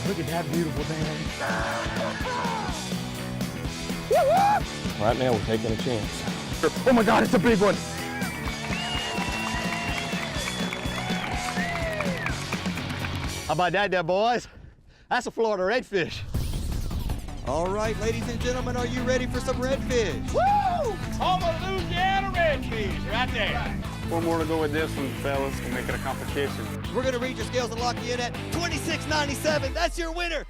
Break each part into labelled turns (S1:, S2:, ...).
S1: Look at that beautiful thing.
S2: Right now, we're taking a chance.
S1: Oh my God, it's a big one. How about that there, boys? That's a Florida redfish.
S3: All right, ladies and gentlemen, are you ready for some redfish?
S1: Woo! Home of Louisiana redfish, right there.
S2: One more to go with this one, fellas, to make it a competition.
S3: We're gonna read your scales and lock you in at $26.97. That's your winner.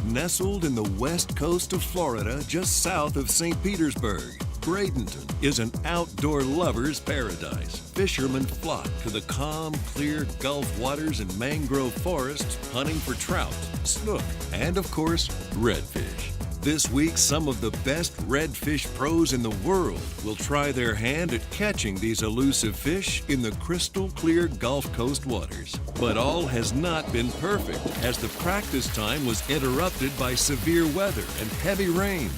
S4: Nestled in the west coast of Florida, just south of St. Petersburg, Bradenton is an outdoor lover's paradise. Fishermen flock to the calm, clear Gulf waters and mangrove forests, hunting for trout, snook, and of course, redfish. This week, some of the best redfish pros in the world will try their hand at catching these elusive fish in the crystal clear Gulf Coast waters. But all has not been perfect, as the practice time was interrupted by severe weather and heavy rains.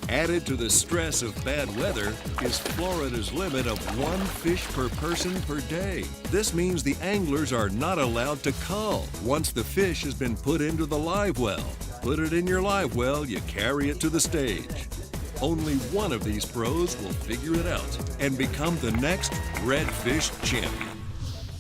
S4: Added to the stress of bad weather is Florida's limit of 1 fish per person per day. This means the anglers are not allowed to cull once the fish has been put into the live well. Put it in your live well, you carry it to the stage. Only one of these pros will figure it out and become the next redfish champion.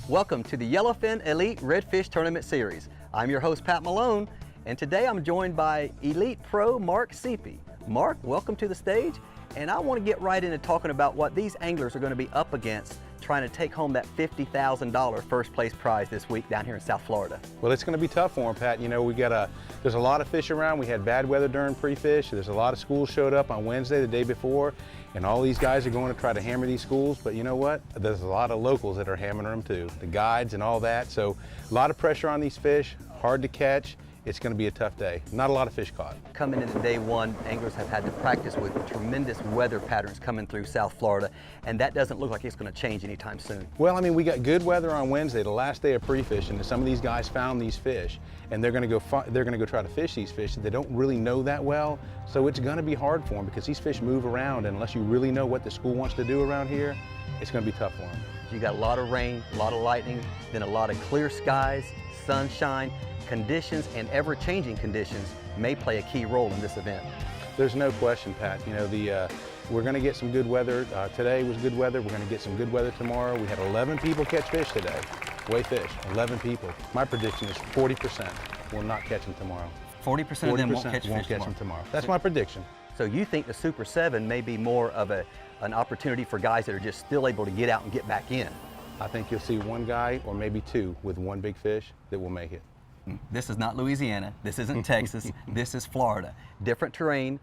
S5: Welcome to the Yellowfin Elite Redfish Tournament Series. I'm your host, Pat Malone, and today I'm joined by Elite Pro Mark Seepy. Mark, welcome to the stage, and I want to get right into talking about what these anglers are going to be up against trying to take home that $50,000 first place prize this week down here in South Florida.
S2: Well, it's going to be tough for them, Pat. You know, there's a lot of fish around. We had bad weather during pre-fish. There's a lot of schools showed up on Wednesday, the day before, and all these guys are going to try to hammer these schools. But you know what? There's a lot of locals that are hammering them too, the guides and all that. So a lot of pressure on these fish, hard to catch. It's going to be a tough day. Not a lot of fish caught.
S5: Coming into day one, anglers have had to practice with tremendous weather patterns coming through South Florida, and that doesn't look like it's going to change anytime soon.
S2: Well, I mean, we got good weather on Wednesday, the last day of pre-fishing, and some of these guys found these fish, and they're going to go try to fish these fish that they don't really know that well. So it's going to be hard for them because these fish move around, and unless you really know what the school wants to do around here, it's going to be tough for them.
S5: You got a lot of rain, a lot of lightning, then a lot of clear skies, sunshine. Conditions and ever-changing conditions may play a key role in this event.
S2: There's no question, Pat. You know, we're going to get some good weather. Today was good weather. We're going to get some good weather tomorrow. We had 11 people catch fish today, weigh fish, 11 people. My prediction is 40% will not catch them tomorrow.
S5: 40% of them won't catch fish
S2: them tomorrow. That's my prediction.
S5: So you think the Super 7 may be more of an opportunity for guys that are just still able to get out and get back in?
S2: I think you'll see one guy or maybe two with one big fish that will make it.
S5: This is not Louisiana, this isn't Texas, this is Florida. Different terrain,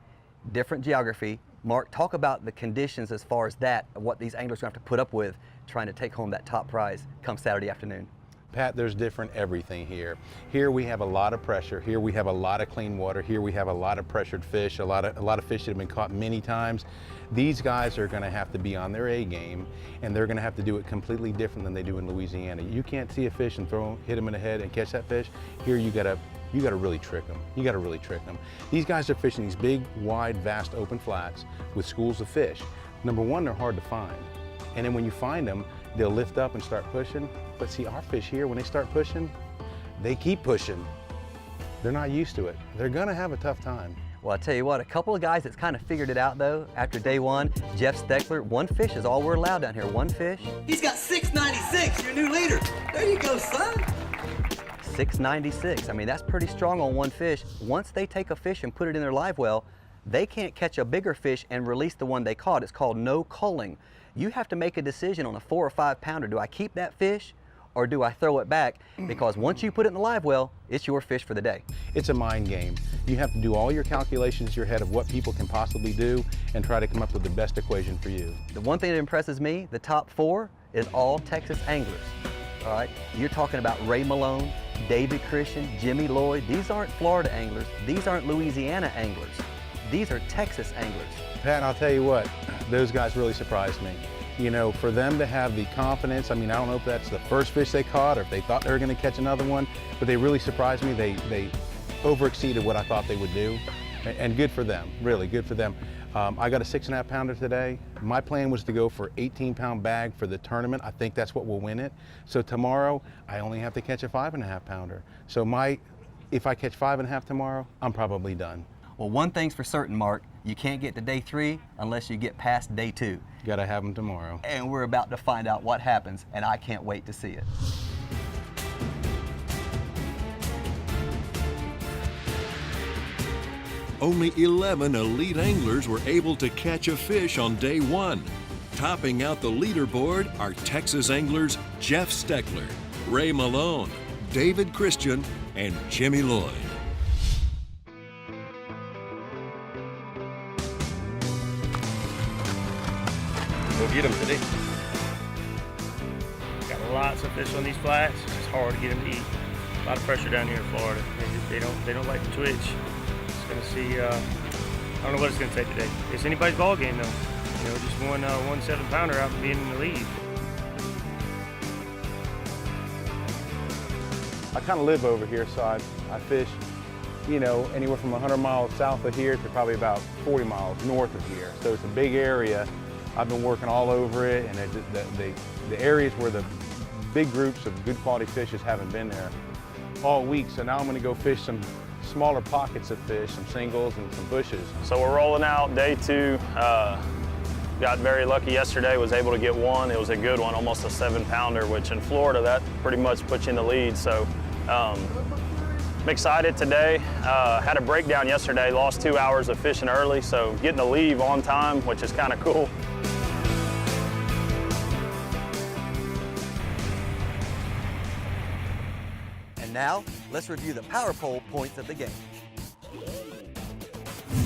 S5: different geography. Mark, talk about the conditions as far as that, what these anglers are going to have to put up with trying to take home that top prize come Saturday afternoon.
S2: Pat, there's different everything here. Here we have a lot of pressure. Here we have a lot of clean water. Here we have a lot of pressured fish, a lot of fish that have been caught many times. These guys are going to have to be on their A game, and they're going to have to do it completely different than they do in Louisiana. You can't see a fish and hit him in the head and catch that fish. Here you got to really trick them. You got to really trick them. These guys are fishing these big, wide, vast open flats with schools of fish. Number one, they're hard to find. And then when you find them, they'll lift up and start pushing. But see, our fish here, when they start pushing, they keep pushing. They're not used to it. They're gonna have a tough time.
S5: Well, I tell you what, a couple of guys that's kind of figured it out though, after day one, Jeff Steckler, one fish is all we're allowed down here, one fish.
S3: He's got 696, your new leader. There you go, son.
S5: 696, I mean, that's pretty strong on one fish. Once they take a fish and put it in their live well, they can't catch a bigger fish and release the one they caught. It's called no culling. You have to make a decision on a 4 or 5 pounder. Do I keep that fish or do I throw it back? Because once you put it in the live well, it's your fish for the day.
S2: It's a mind game. You have to do all your calculations in your head of what people can possibly do and try to come up with the best equation for you.
S5: The one thing that impresses me, the top 4 is all Texas anglers. All right, you're talking about Ray Malone, David Christian, Jimmy Lloyd. These aren't Florida anglers. These aren't Louisiana anglers. These are Texas anglers.
S2: Pat, I'll tell you what, those guys really surprised me. You know, for them to have the confidence, I mean, I don't know if that's the first fish they caught or if they thought they were going to catch another one, but they really surprised me. They over-exceeded what I thought they would do, and good for them, really good for them. I got a 6.5 pounder today. My plan was to go for 18-pound bag for the tournament. I think that's what will win it. So tomorrow, I only have to catch a 5.5 pounder. So if I catch 5.5 tomorrow, I'm probably done.
S5: Well, one thing's for certain, Mark, you can't get to day 3 unless you get past day 2.
S2: Gotta have them tomorrow.
S5: And we're about to find out what happens, and I can't wait to see it.
S4: Only 11 elite anglers were able to catch a fish on day 1. Topping out the leaderboard are Texas anglers Jeff Steckler, Ray Malone, David Christian, and Jimmy Lloyd.
S6: Go get them today. Got lots of fish on these flats. It's just hard to get them to eat. A lot of pressure down here in Florida. They don't like to twitch. Just gonna see. I don't know what it's gonna take today. It's anybody's ball game though. You know, just one 7-pounder out and being in the lead.
S2: I kind of live over here, so I fish, you know, anywhere from 100 miles south of here to probably about 40 miles north of here. So it's a big area. I've been working all over it, and the areas where the big groups of good quality fishes haven't been there all week. So now I'm going to go fish some smaller pockets of fish, some singles and some bushes.
S7: So we're rolling out day 2. Got very lucky yesterday, was able to get one. It was a good one, almost a 7-pounder, which in Florida, that pretty much puts you in the lead. So I'm excited today. Had a breakdown yesterday, lost 2 hours of fishing early, so getting to leave on time, which is kind of cool.
S5: And now, let's review the power pole points of the game.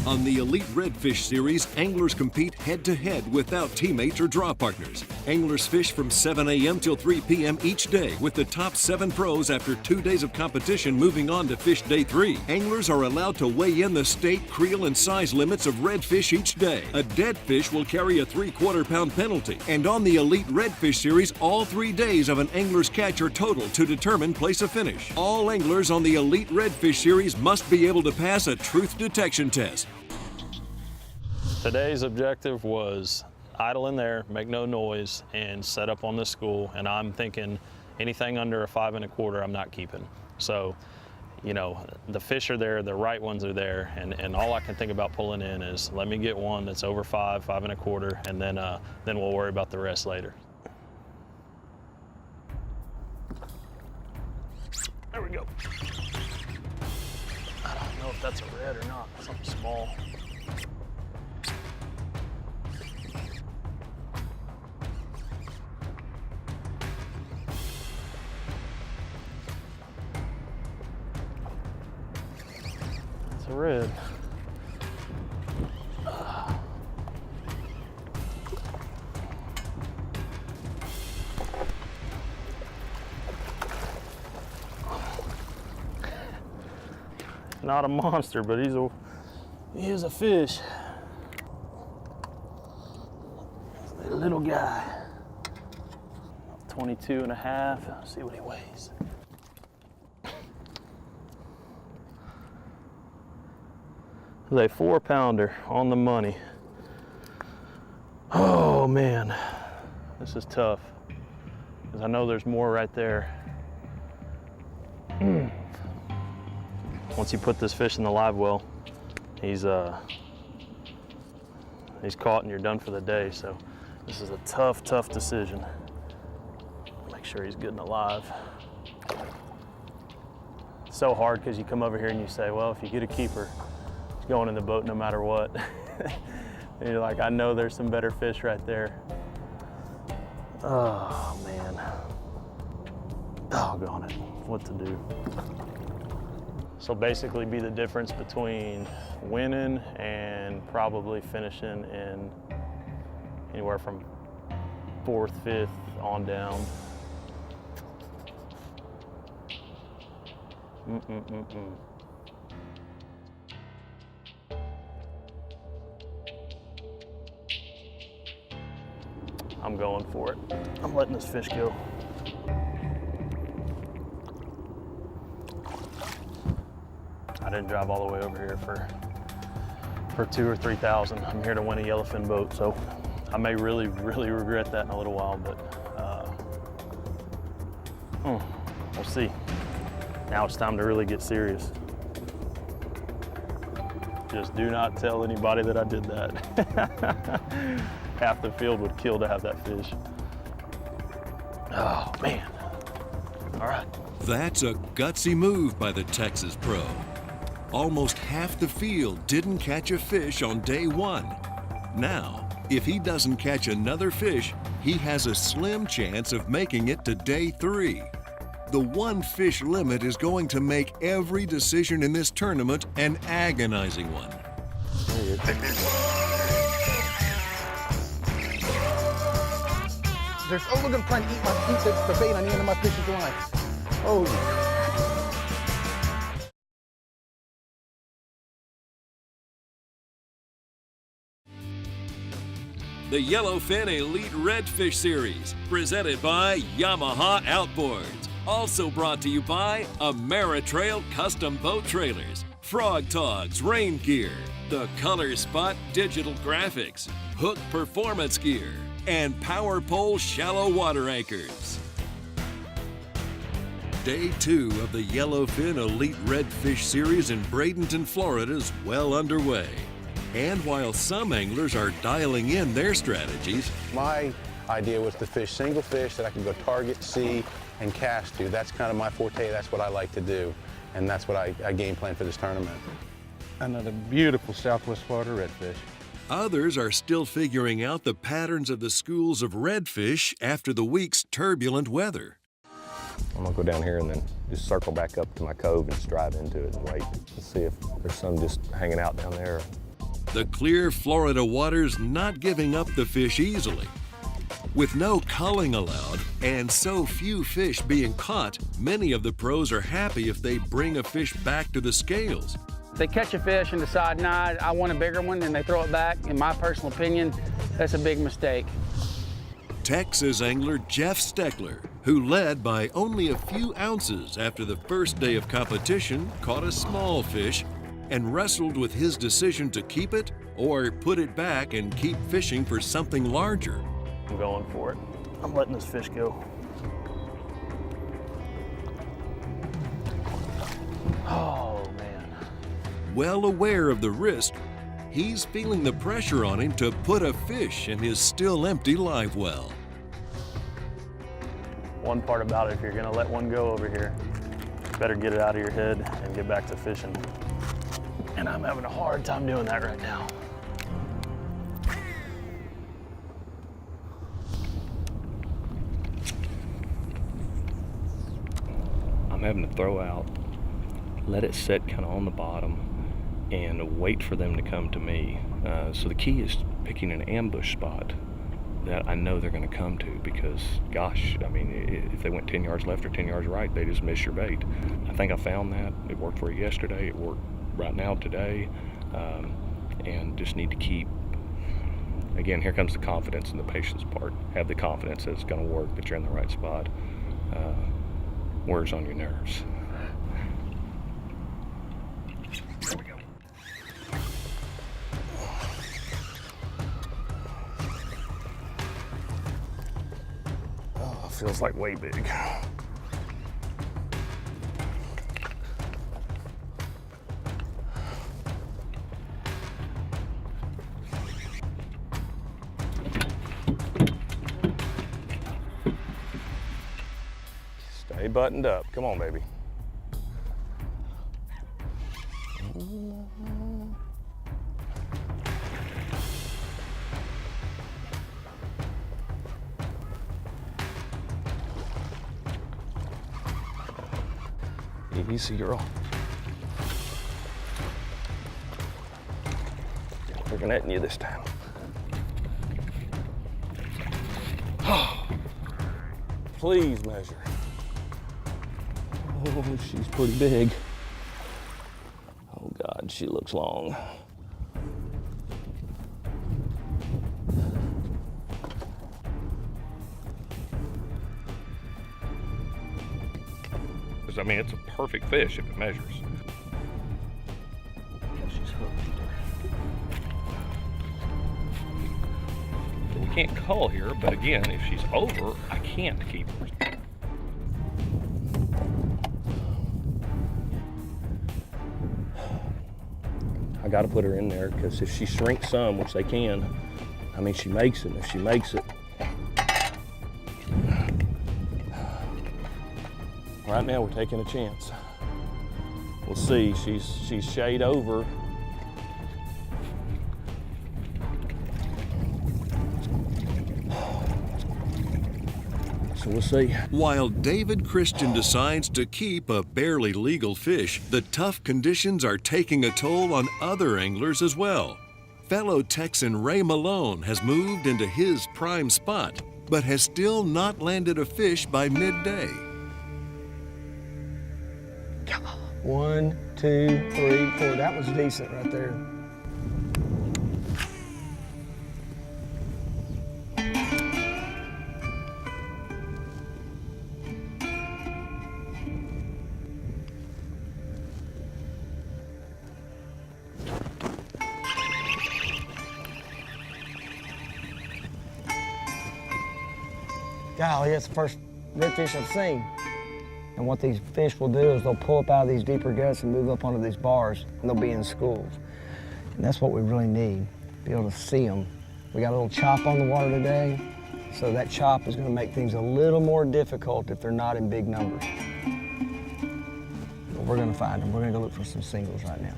S4: On the Elite Redfish Series, anglers compete head-to-head without teammates or draw partners. Anglers fish from 7 a.m. till 3 p.m. each day, with the top 7 pros after 2 days of competition moving on to fish day 3. Anglers are allowed to weigh in the state, creel, and size limits of redfish each day. A dead fish will carry a 3/4 pound penalty. And on the Elite Redfish Series, all 3 days of an angler's catch are total to determine place of finish. All anglers on the Elite Redfish Series must be able to pass a truth detection test.
S7: Today's objective was idle in there, make no noise, and set up on this school. And I'm thinking anything under a 5 1/4, I'm not keeping. So, you know, the fish are there, the right ones are there, and all I can think about pulling in is let me get one that's over 5 1/4, and then we'll worry about the rest later. There we go. I don't know if that's a red or not, something small. It's a red. Not a monster, but he is a fish. A little guy. 22.5. Let's see what he weighs. A 4-pounder on the money. Oh man, this is tough because I know there's more right there. Once you put this fish in the live well, he's caught and you're done for the day. So this is a tough decision. Make sure he's good and alive. It's so hard because you come over here and you say, well, if you get a keeper, going in the boat no matter what. And you're like, I know there's some better fish right there. Oh man. Doggone it, what to do. So basically be the difference between winning and probably finishing in anywhere from 4th, 5th on down. I'm going for it. I'm letting this fish go. I didn't drive all the way over here for for 2,000 or 3,000. I'm here to win a yellowfin boat, so I may really, really regret that in a little while, but we'll see. Now it's time to really get serious. Just do not tell anybody that I did that. Half the field would kill to have that fish. Oh, man. All right.
S4: That's a gutsy move by the Texas pro. Almost half the field didn't catch a fish on day one. Now, if he doesn't catch another fish, he has a slim chance of making it to day 3. The one fish limit is going to make every decision in this tournament an agonizing one.
S8: Oh, look, I'm trying to eat the bait on the end of my fish's line. Oh.
S4: The Yellowfin Elite Redfish Series, presented by Yamaha Outboards. Also brought to you by Ameritrail Custom Boat Trailers, Frog Togs Rain Gear, The Color Spot Digital Graphics, Hook Performance Gear, and Power Pole Shallow Water Anchors. Day 2 of the Yellowfin Elite Redfish Series in Bradenton, Florida is well underway. And while some anglers are dialing in their strategies,
S2: My idea was to fish single fish that I could go target, see, and cast to. That's kind of my forte. That's what I like to do. And that's what I game plan for this tournament.
S9: Another beautiful Southwest Florida redfish.
S4: others are still figuring out the patterns of the schools of redfish after the week's turbulent weather.
S10: I'm gonna go down here and then just circle back up to my cove and just drive into it and wait and see if there's some just hanging out down there.
S4: The clear Florida waters not giving up the fish easily. With no culling allowed and so few fish being caught, many of the pros are happy if they bring a fish back to the scales.
S11: If they catch a fish and decide, nah, I want a bigger one, and they throw it back, in my personal opinion, that's a big mistake.
S4: Texas angler Jeff Steckler, who led by only a few ounces after the first day of competition, caught a small fish and wrestled with his decision to keep it or put it back and keep fishing for something larger.
S7: I'm going for it. I'm letting this fish go. Oh, man.
S4: Well aware of the risk, he's feeling the pressure on him to put a fish in his still empty live well.
S7: One part about it, if you're gonna let one go over here, you better get it out of your head and get back to fishing. And I'm having a hard time doing that right now.
S12: I'm having to throw out, let it sit kind of on the bottom, and wait for them to come to me. So the key is picking an ambush spot that I know they're going to come to, because, gosh, I mean, if they went 10 yards left or 10 yards right, they just miss your bait. I think I found that. It worked for you yesterday. It worked right now today, and just need to keep. Again, here comes the confidence and the patience part. Have the confidence that it's going to work, that you're in the right spot. Wears on your nerves.
S7: There we go. Oh, feels like way big.
S12: Stay buttoned up. Come on, baby. Easy, girl. Looking at you this time. Please measure. Oh, she's pretty big. Oh God, she looks long. I mean, it's a perfect fish if it measures.
S7: She's hooked.
S12: can't cull here, but again, if she's over, I can't keep her. I got to put her in there because if she shrinks some, which they can, I mean, she makes it. If she makes it, right now we're taking a chance. We'll see. She's shade over. So we'll see.
S4: While David Christian decides to keep a barely legal fish, the tough conditions are taking a toll on other anglers as well. Fellow Texan Ray Malone has moved into his prime spot, but has still not landed a fish by midday.
S8: 1, 2, 3, 4. That was decent right there. Golly, that's the first redfish I've seen. And what these fish will do is they'll pull up out of these deeper guts and move up onto these bars, and they'll be in schools. And that's what we really need, be able to see them. We got a little chop on the water today, so that chop is going to make things a little more difficult if they're not in big numbers. But we're going to find them. We're going to go look for some singles right now.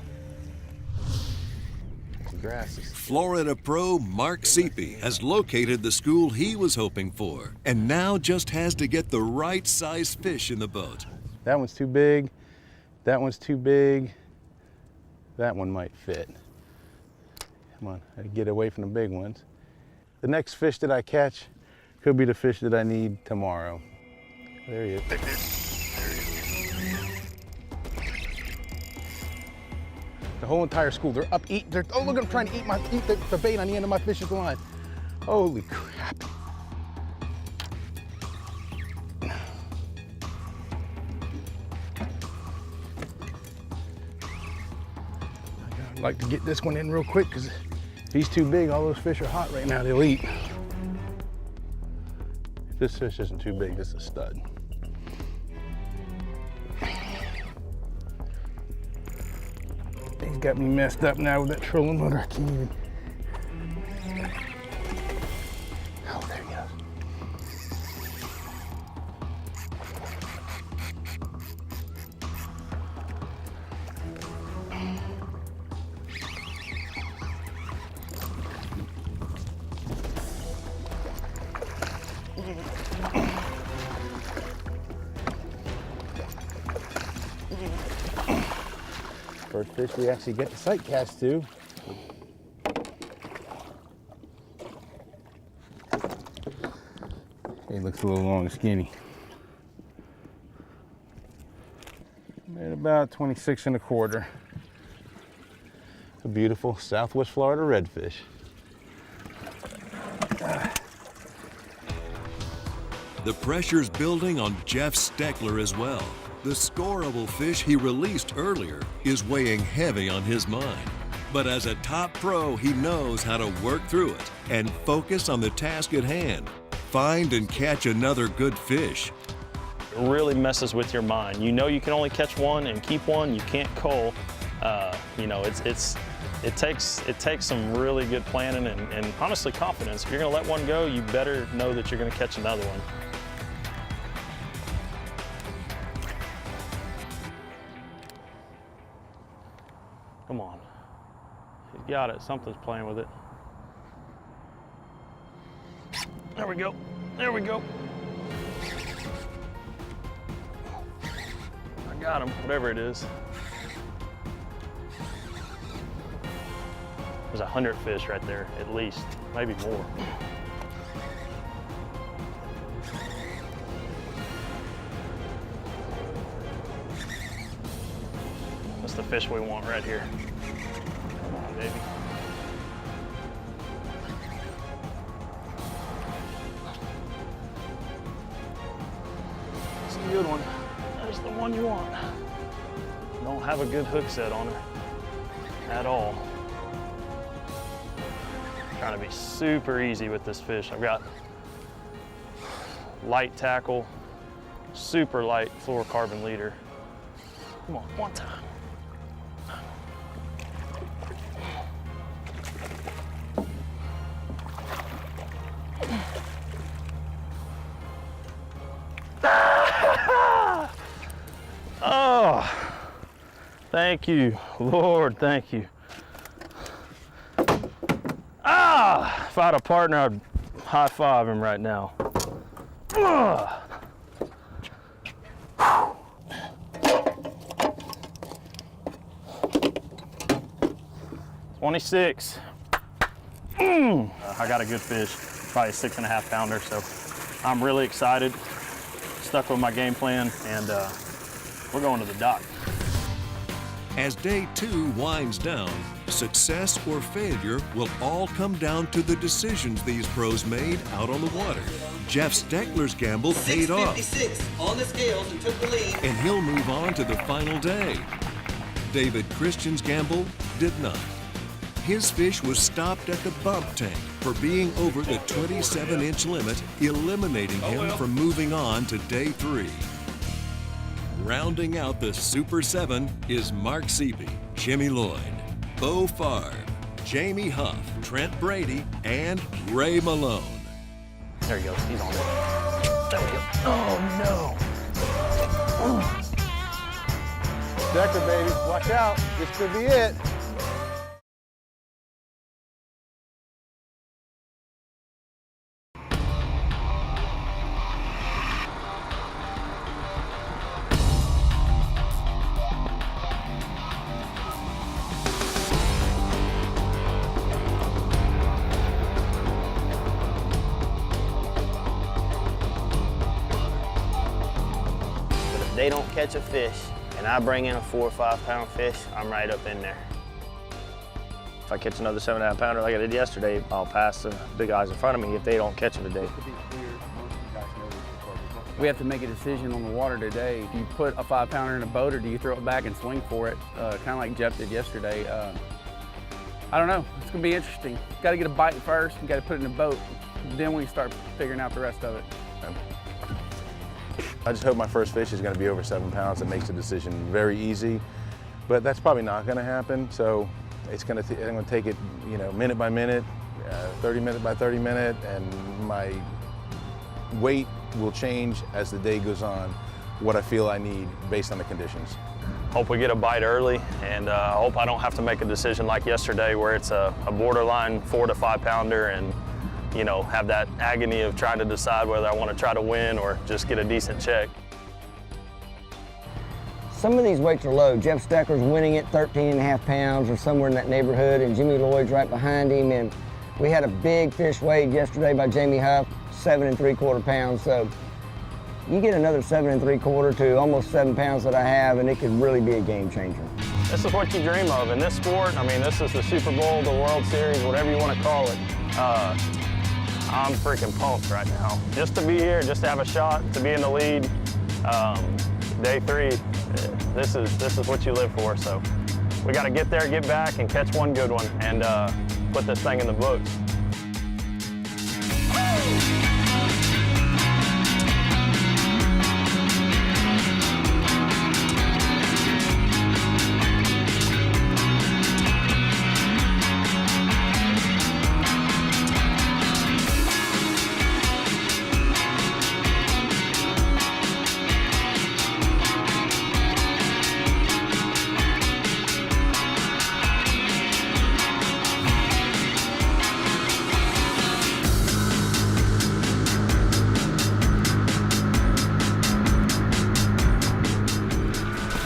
S4: Florida pro Mark Seepy has located the school he was hoping for, and now just has to get the right size fish in the boat.
S2: That one's too big. That one's too big. That one might fit. Come on, I get away from the big ones. The next fish that I catch could be the fish that I need tomorrow. There he is.
S9: The whole entire school, they're up eating. Oh, look, I'm trying to eat the bait on the end of my fishing line. Holy crap. I'd like to get this one in real quick because if he's too big, all those fish are hot right now, they'll eat. If this fish isn't too big, this is a stud. He's got me messed up now with that trolling motor. I can't even. Oh, there he goes.
S2: First fish we actually get the sight cast to. He looks a little long and skinny. At about 26 1/4. A beautiful Southwest Florida redfish.
S4: The pressure's building on Jeff Steckler as well. The scoreable fish he released earlier is weighing heavy on his mind. But as a top pro, he knows how to work through it and focus on the task at hand. Find and catch another good fish.
S7: It really messes with your mind. You know you can only catch one and keep one. You can't cull. You know, it takes some really good planning and honestly confidence. If you're gonna let one go, you better know that you're gonna catch another one. Come on. He's got it. Something's playing with it. There we go. There we go. I got him, whatever it is. There's 100 fish right there, at least, maybe more. That's the fish we want right here. Come on, baby. It's a good one. That's the one you want. Don't have a good hook set on her at all. Trying to be super easy with this fish. I've got light tackle, super light fluorocarbon leader. Come on, one time. Oh, thank you, Lord, thank you. Ah, if I had a partner, I'd high five him right now. 26. I got a good fish, probably a 6.5 pounder, so I'm really excited. Stuck with my game plan, and we're going to the dock.
S4: As day 2 winds down, success or failure will all come down to the decisions these pros made out on the water. Jeff Steckler's gamble paid off,
S5: 656 on the scales and took the lead.
S4: and he'll move on to the final day. David Christian's gamble did not. His fish was stopped at the bump tank for being over the 27-inch limit, eliminating him from moving on to day 3. Rounding out the Super 7 is Mark Seepy, Jimmy Lloyd, Bo Farb, Jamie Huff, Trent Brady, and Ray Malone.
S7: There he goes, he's on there. There we go. Oh no.
S9: Decker, baby, watch out. This could be it.
S13: They don't catch a fish, and I bring in a 4 or 5 pound fish, I'm right up in there. If I catch another 7.5 pounder like I did yesterday, I'll pass the big guys in front of me if they don't catch them today.
S11: We have to make a decision on the water today. Do you put a 5 pounder in a boat, or do you throw it back and swing for it, kind of like Jeff did yesterday? I don't know, it's gonna be interesting. You gotta get a bite first, you gotta put it in a boat, then we start figuring out the rest of it.
S2: I just hope my first fish is going to be over 7 pounds. It makes the decision very easy, but that's probably not going to happen. So it's going to I'm going to take it, minute by minute, 30 minute by 30 minute, and my weight will change as the day goes on. What I feel I need based on the conditions.
S7: Hope we get a bite early, and I hope I don't have to make a decision like yesterday where it's a borderline 4 to 5 pounder and have that agony of trying to decide whether I want to try to win or just get a decent check.
S8: Some of these weights are low. Jeff Stecker's winning at 13.5 pounds or somewhere in that neighborhood, and Jimmy Lloyd's right behind him. And we had a big fish weighed yesterday by Jamie Huff, 7 3/4 pounds. So you get another 7 3/4 to almost 7 pounds that I have, and it could really be a game changer.
S7: This is what you dream of in this sport. I mean, this is the Super Bowl, the World Series, whatever you want to call it. I'm freaking pumped right now. Just to be here, just to have a shot, to be in the lead. Day 3, this is what you live for. So we got to get there, get back, and catch one good one, and put this thing in the books.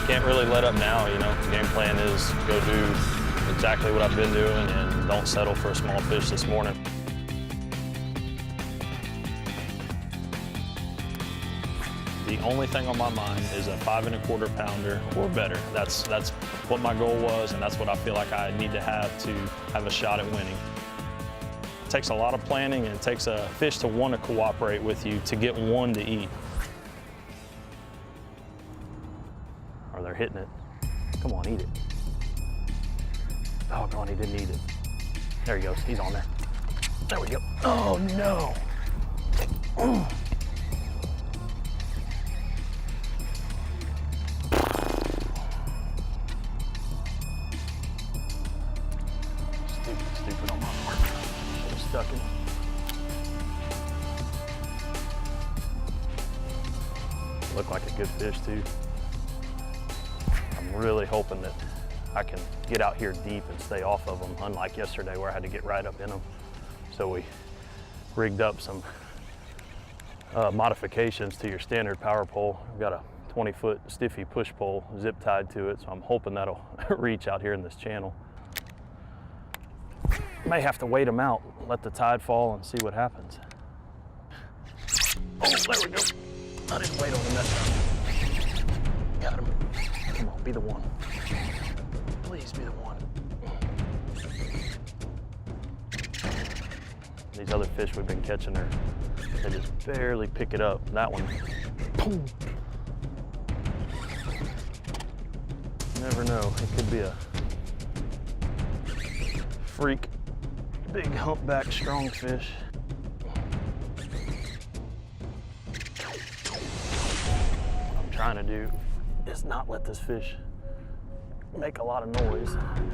S7: Can't really let up now, The game plan is go do exactly what I've been doing and don't settle for a small fish this morning. The only thing on my mind is a 5 1/4 pounder or better. That's what my goal was, and that's what I feel like I need to have a shot at winning. It takes a lot of planning, and it takes a fish to want to cooperate with you to get one to eat. Or they're hitting it. Come on, eat it. Oh, God, he didn't eat it. There he goes, he's on there. There we go. Oh no. Stupid on my part. I'm stuck in. Look like a good fish too. I'm really hoping that I can get out here deep and stay off of them, unlike yesterday where I had to get right up in them. So we rigged up some modifications to your standard power pole. We've got a 20-foot stiffy push pole zip tied to it, so I'm hoping that'll reach out here in this channel. May have to wait them out, let the tide fall and see what happens. Oh, there we go. I didn't wait on him that time. Got him. Come on, be the one. Please be the one. These other fish we've been catching they just barely pick it up. That one, boom. Never know, it could be a freak, big humpback strong fish. What I'm trying to do is not let this fish make a lot of noise and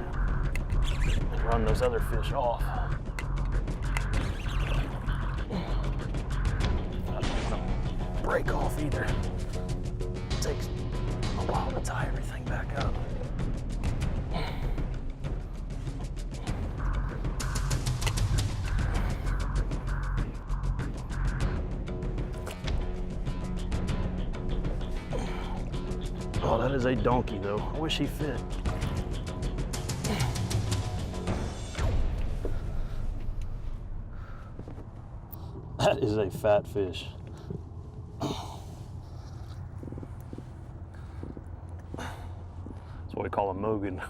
S7: run those other fish off. I don't want to break off either. It takes a while to tie everything back up. Oh, that is a donkey though. I wish he fit. That is a fat fish. That's what we call a Mogan.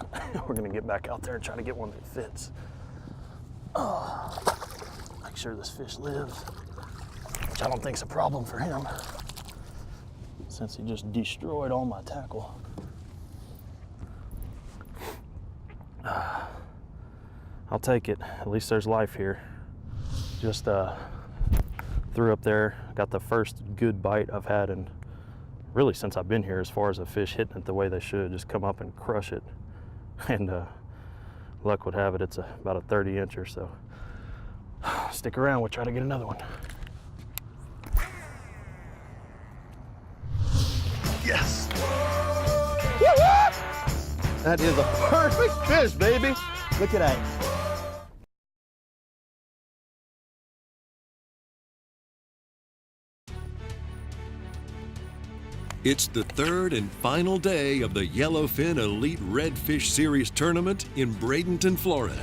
S7: We're gonna get back out there and try to get one that fits. Make sure this fish lives, which I don't think is a problem for him, since he just destroyed all my tackle. I'll take it. At least there's life here. Just threw up there. Got the first good bite I've had in really since I've been here, as far as a fish hitting it the way they should, just come up and crush it. And luck would have it, it's about a 30-incher, so stick around, we'll try to get another one.
S1: Yes! That is a perfect fish, baby. Look at that.
S4: It's the third and final day of the Yellowfin Elite Redfish Series tournament in Bradenton, Florida.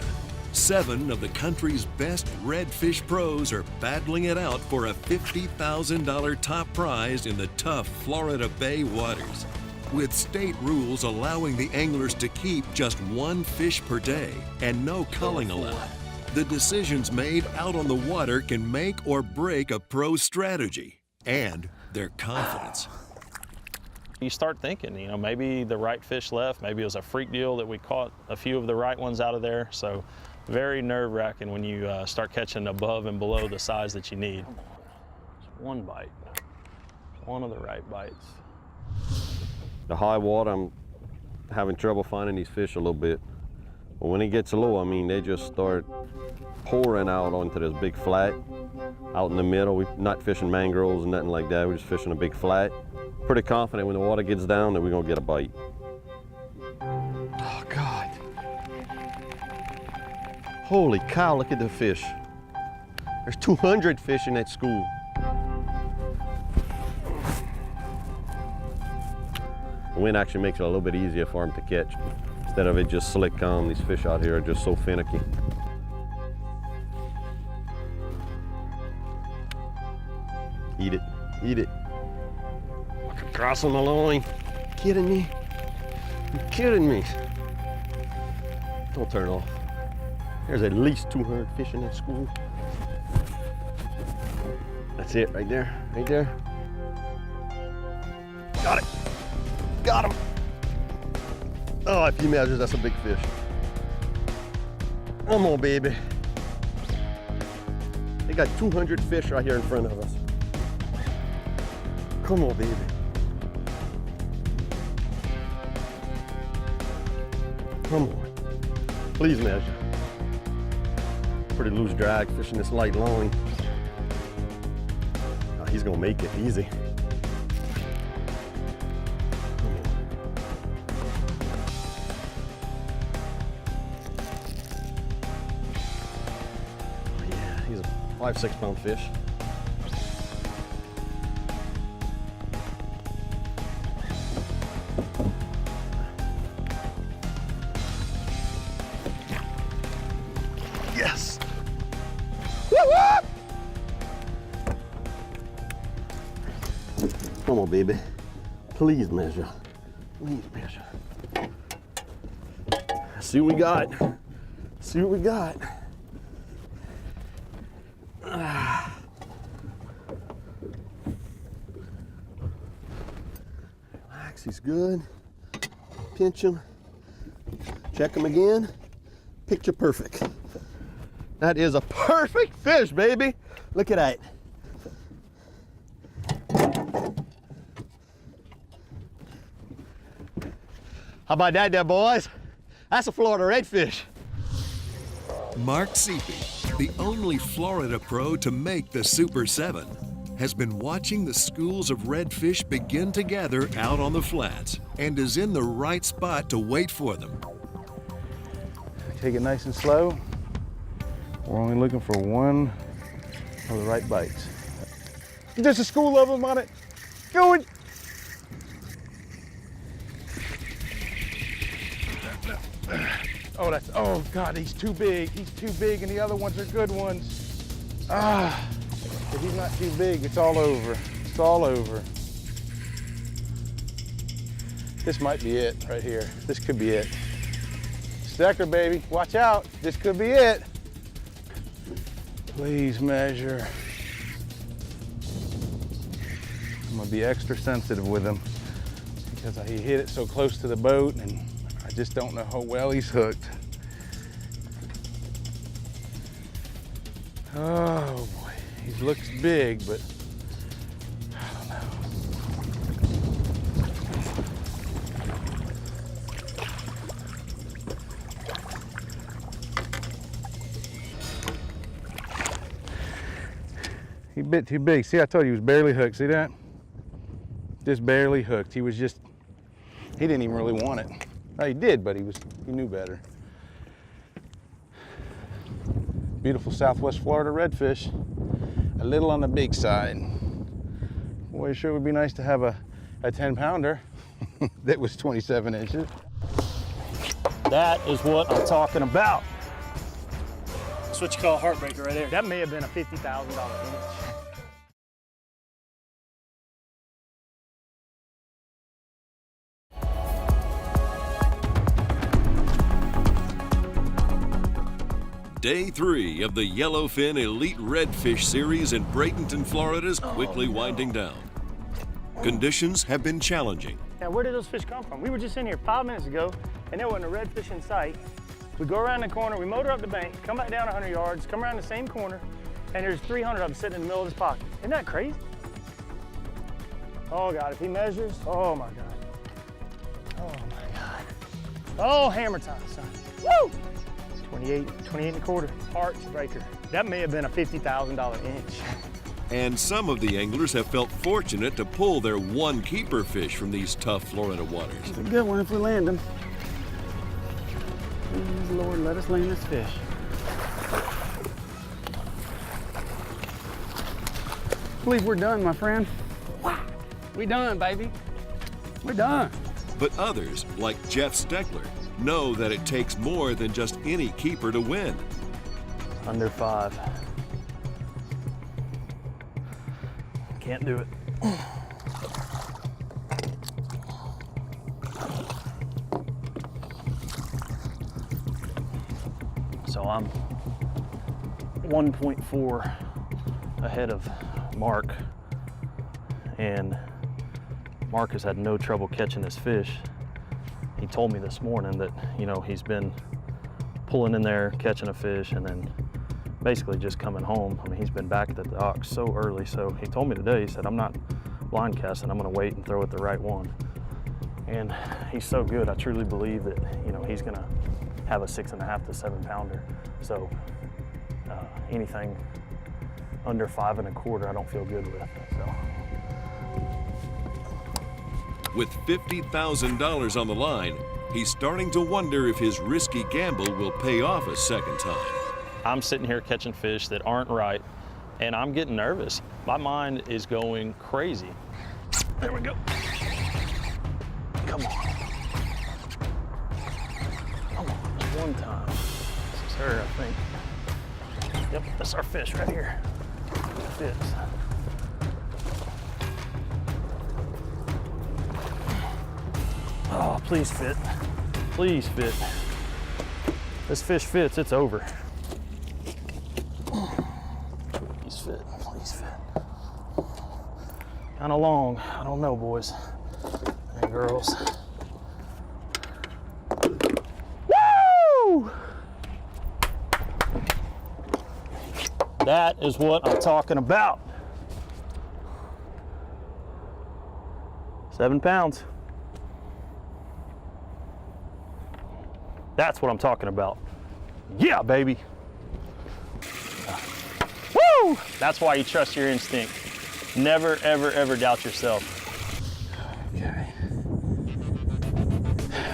S4: 7 of the country's best redfish pros are battling it out for a $50,000 top prize in the tough Florida Bay waters. With state rules allowing the anglers to keep just 1 fish per day and no culling allowed, the decisions made out on the water can make or break a pro's strategy and their confidence.
S7: You start thinking, you know, maybe the right fish left, maybe it was a freak deal that we caught a few of the right ones out of there. So very nerve-wracking when you start catching above and below the size that you need. Just one bite, one of the right bites.
S14: The high water, I'm having trouble finding these fish a little bit. But when it gets low, I mean, they just start pouring out onto this big flat out in the middle. We're not fishing mangroves and nothing like that. We're just fishing a big flat. Pretty confident when the water gets down that we're gonna get a bite.
S1: Oh, God. Holy cow, look at the fish. There's 200 fish in that school. The wind actually makes it a little bit easier for them to catch. Instead of it just slick calm, these fish out here are just so finicky. Eat it, eat it. Cross on the line. Kidding me? You kidding me? Don't turn off. There's at least 200 fish in that school. That's it right there, right there. Got it. Got him. Oh, if you measure, that's a big fish. Come on, baby. They got 200 fish right here in front of us. Come on, baby. Come on. Please measure. Pretty loose drag, fishing this light line. Oh, he's gonna make it easy. Oh, yeah, he's a 5-6 pound fish. Yes! Woo-woo! Come on, baby. Please measure. Please measure. See what we got. See what we got. Relax, he's good. Pinch him. Check him again. Picture perfect. That is a perfect fish, baby. Look at that. How about that there, boys? That's a Florida redfish.
S4: Mark Seepy, the only Florida pro to make the Super 7, has been watching the schools of redfish begin to gather out on the flats and is in the right spot to wait for them.
S9: Take it nice and slow. We're only looking for one of the right bites. There's a school of them on it. Going. Oh God, he's too big. He's too big and the other ones are good ones. If he's not too big, it's all over. It's all over. This might be it right here. This could be it. Stecker, baby, watch out. This could be it. Please measure. I'm gonna be extra sensitive with him because he hit it so close to the boat and I just don't know how well he's hooked. Oh boy, he looks big, but I don't know. He bit too big. See, I told you he was barely hooked. See that? Just barely hooked. He was just, he didn't even really want it. No, he did, but he knew better. Beautiful Southwest Florida redfish. A little on the big side. Boy, it sure would be nice to have a 10-pounder that was 27 inches.
S6: That is what I'm talking about. That's what you call a heartbreaker right there. That may have been a $50,000 image.
S4: Day 3 of the Yellowfin Elite Redfish Series in Bradenton, Florida is quickly winding down. Conditions have been challenging.
S6: Now, where did those fish come from? We were just in here 5 minutes ago, and there wasn't a redfish in sight. We go around the corner, we motor up the bank, come back down 100 yards, come around the same corner, and there's 300 of them sitting in the middle of this pocket. Isn't that crazy? Oh God, if he measures, oh my God. Oh my God. Oh, hammer time, son. Woo! 28 and a quarter, heartbreaker. That may have been a $50,000 inch.
S4: And some of the anglers have felt fortunate to pull their one keeper fish from these tough Florida waters.
S11: It's a good one if we land him. Please, Lord, let us land this fish. I believe we're done, my friend. We done, baby. We're done.
S4: But others, like Jeff Steckler, know that it takes more than just any keeper to win.
S7: Under 5. Can't do it. So I'm 1.4 ahead of Mark, and Mark has had no trouble catching this fish. He told me this morning that, you know, he's been pulling in there, catching a fish, and then basically just coming home. I mean, he's been back at the dock so early, so he told me today, he said, I'm not blind casting, I'm gonna wait and throw it the right one. And he's so good, I truly believe that, you know, he's gonna have a 6.5 to 7 pounder. So anything under 5 1/4, I don't feel good with, so.
S4: With $50,000 on the line, he's starting to wonder if his risky gamble will pay off a second time.
S7: I'm sitting here catching fish that aren't right, and I'm getting nervous. My mind is going crazy. There we go. Come on. Come on, just one time. This is her, I think. Yep, that's our fish right here. Fits. Oh, please fit. Please fit. This fish fits, it's over. Please fit, please fit. Kind of long, I don't know, boys and girls. Woo! That is what I'm talking about. 7 pounds. That's what I'm talking about. Yeah, baby. Woo! That's why you trust your instinct. Never, ever, ever doubt yourself.
S9: Okay.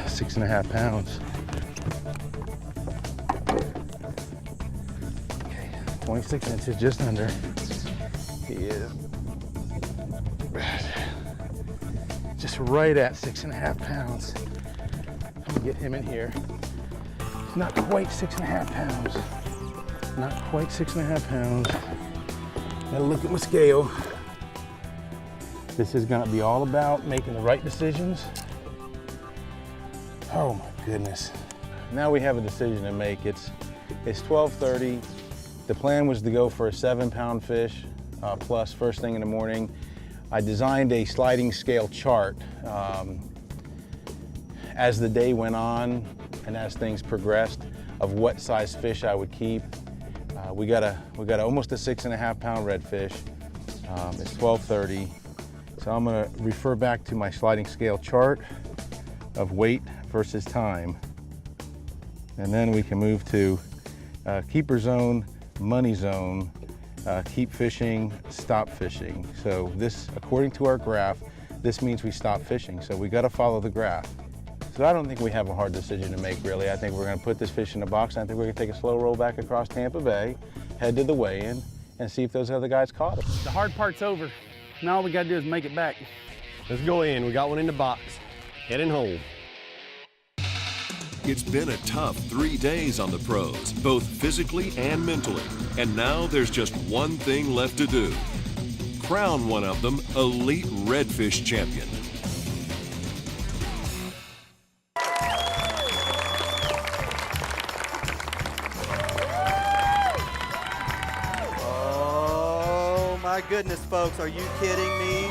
S9: 6.5 pounds. Okay, 26 inches, just under. He is just right at 6.5 pounds. I'm gonna get him in here. It's not quite 6.5 pounds. Not quite 6.5 pounds. Gotta look at my scale. This is gonna be all about making the right decisions. Oh my goodness. Now we have a decision to make. It's 12:30. The plan was to go for a 7-pound fish plus first thing in the morning. I designed a sliding scale chart. As the day went on and as things progressed of what size fish I would keep. We got almost a 6.5 pound redfish. It's 12:30. So I'm gonna refer back to my sliding scale chart of weight versus time. And then we can move to keeper zone, money zone, keep fishing, stop fishing. So this, according to our graph, this means we stop fishing. So we gotta follow the graph. So I don't think we have a hard decision to make, really. I think we're gonna put this fish in the box, and I think we're gonna take a slow roll back across Tampa Bay, head to the weigh-in, and see if those other guys caught it.
S11: The hard part's over. Now all we gotta do is make it back.
S1: Let's go in. We got one in the box. Heading home.
S4: It's been a tough 3 days on the pros, both physically and mentally. And now there's just one thing left to do. Crown one of them elite redfish champion.
S5: Oh my goodness, folks, are you kidding me?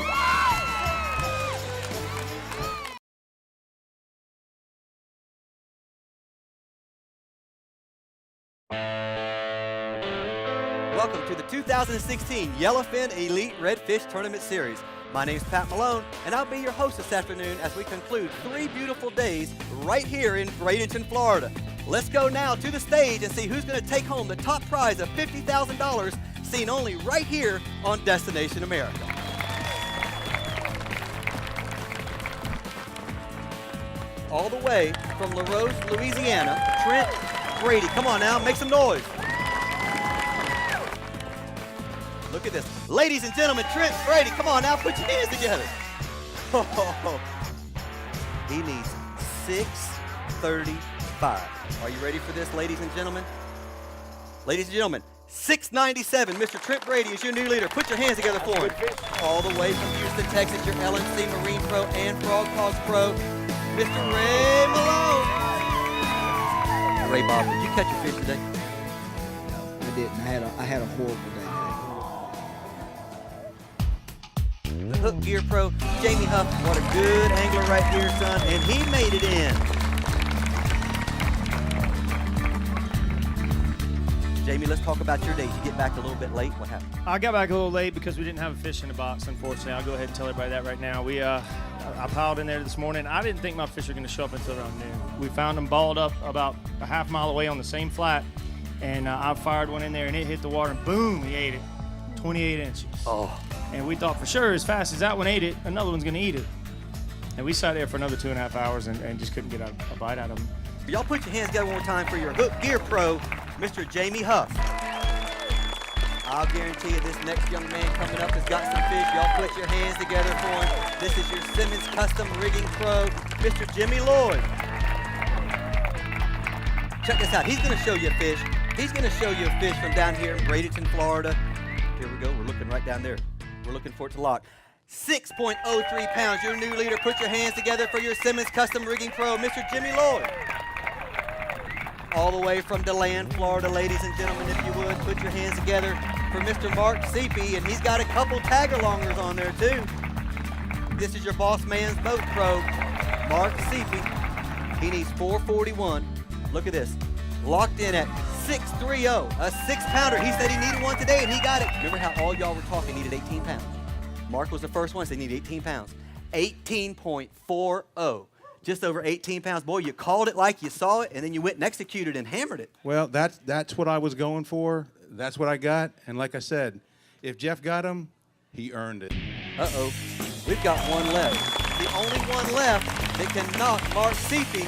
S5: Welcome to the 2016 Yellowfin Elite Redfish Tournament Series. My name's Pat Malone, and I'll be your host this afternoon as we conclude 3 beautiful days right here in Bradenton, Florida. Let's go now to the stage and see who's going to take home the top prize of $50,000, seen only right here on Destination America. All the way from La Rose, Louisiana, Trent Brady. Come on now, make some noise. Look at this. Ladies and gentlemen, Trent Brady, come on now, put your hands together. He needs 635. Are you ready for this, ladies and gentlemen? Ladies and gentlemen, 697. Mr. Trent Brady is your new leader. Put your hands together for him. All the way from Houston, Texas, your LNC Marine Pro and Frog Toss Pro, Mr. Ray Malone. Ray Bob, did you catch your fish today?
S8: No, I didn't. I had a horrible day today.
S5: The Hook Gear Pro, Jamie Huff. What a good angler right here, son, and he made it in. Jamie, let's talk about your day. Did you get back a little bit late? What happened?
S6: I got back a little late because we didn't have a fish in the box, unfortunately. I'll go ahead and tell everybody that right now. I piled in there this morning. I didn't think my fish were going to show up until around noon. We found them balled up about a half mile away on the same flat, and I fired one in there, and it hit the water, and boom, he ate it. 28 inches.
S5: Oh.
S6: And we thought for sure, as fast as that one ate it, another one's going to eat it. And we sat there for another 2.5 hours and just couldn't get a bite out of them.
S5: Y'all put your hands together one more time for your hook gear pro, Mr. Jamie Huff. I'll guarantee you this next young man coming up has got some fish. Y'all put your hands together for him. This is your Simmons Custom Rigging Pro, Mr. Jimmy Lloyd. Check this out. He's going to show you a fish. He's going to show you a fish from down here in Bradenton, Florida. Here we go. We're looking right down there. We're looking for it to lock. 6.03 pounds, your new leader. Put your hands together for your Simmons Custom Rigging Pro, Mr. Jimmy Lloyd. All the way from DeLand, Florida, ladies and gentlemen, if you would, put your hands together for Mr. Mark Seepy, and he's got a couple tag-alongers on there, too. This is your Boss Man's Boat Pro, Mark Seepy. He needs 441. Look at this. Locked in at 630, a 6-pounder. He said he needed one today, and he got it. Remember how all y'all were talking needed 18 pounds? Mark was the first one, said he needed 18 pounds. 18.40. Just over 18 pounds. Boy, you called it like you saw it, and then you went and executed and hammered it.
S2: Well, that's what I was going for. That's what I got. And like I said, if Jeff got him, he earned it.
S5: Uh-oh. We've got one left. The only one left that can knock Mark Seepy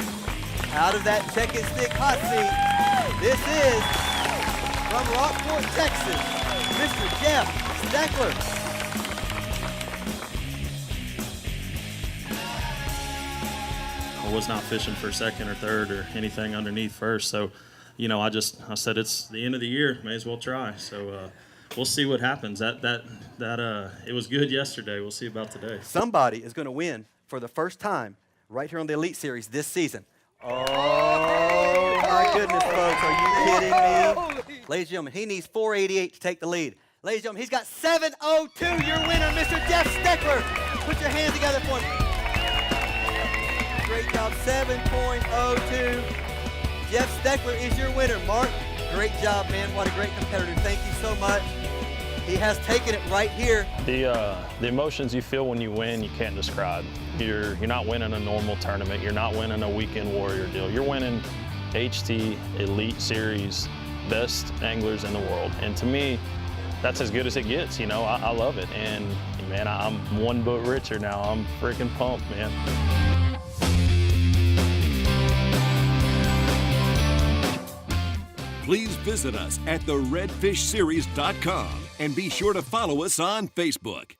S5: out of that check and stick hot seat. This is from Rockport, Texas, Mr. Jeff Steckler.
S7: I was not fishing for second or third or anything underneath first. So, you know, I said it's the end of the year, may as well try. So we'll see what happens. It was good yesterday. We'll see about today.
S5: Somebody is going to win for the first time right here on the Elite Series this season. Oh my goodness, folks, are you kidding me? Ladies and gentlemen, he needs 488 to take the lead. Ladies and gentlemen, he's got 702, your winner, Mr. Jeff Steckler. Put your hands together for him. Great job, 7.02. Jeff Steckler is your winner. Mark, great job, man. What a great competitor. Thank you so much. He has taken it right here.
S7: The emotions you feel when you win, you can't describe. You're not winning a normal tournament. You're not winning a weekend warrior deal. You're winning HT Elite Series, best anglers in the world. And to me, that's as good as it gets. You know, I love it. And man, I'm one boat richer now. I'm freaking pumped, man.
S4: Please visit us at theredfishseries.com and be sure to follow us on Facebook.